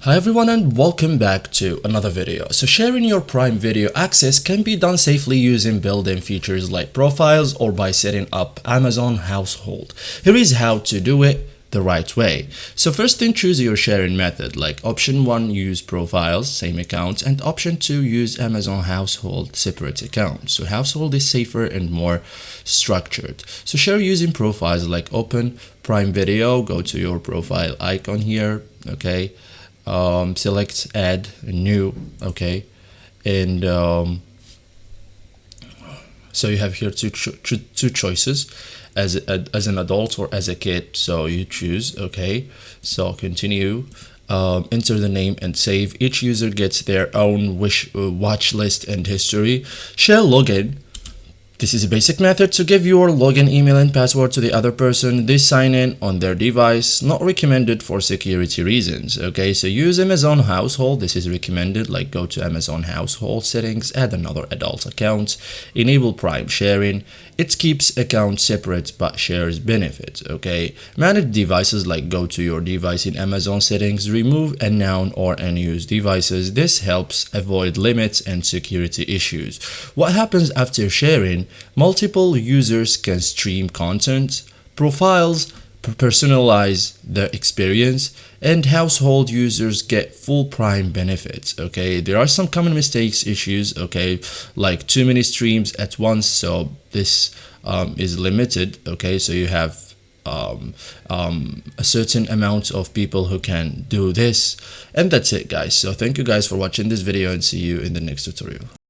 Hi everyone and welcome back to another video. So sharing your Prime Video access can be done safely using built-in features like profiles or by setting up Amazon Household. Here is how to do it the right way. So first thing, choose your sharing method. Like option 1, use profiles, same account, and option 2, use Amazon Household, separate account. So Household is safer and more structured. So share using profiles, like open Prime Video, go to your profile icon here, okay, select add new, okay, and so you have here two choices, as an adult or as a kid, so you choose, okay. So continue, enter the name and save. Each user gets their own watch list and history. Share login. This is a basic method to give your login email and password to the other person. They sign in on their device, not recommended for security reasons. Okay, so use Amazon Household. This is recommended, like go to Amazon Household settings, add another adult account, enable Prime sharing. It keeps accounts separate but shares benefits. Okay, manage devices, like go to your device in Amazon settings, remove unknown or unused devices. This helps avoid limits and security issues. What happens after sharing? Multiple users can stream content, profiles personalize their experience, and household users get full Prime benefits. Okay, there are some common mistakes issues, okay, like too many streams at once, so this is limited. Okay, so you have a certain amount of people who can do this, and that's it guys. So thank you guys for watching this video and see you in the next tutorial.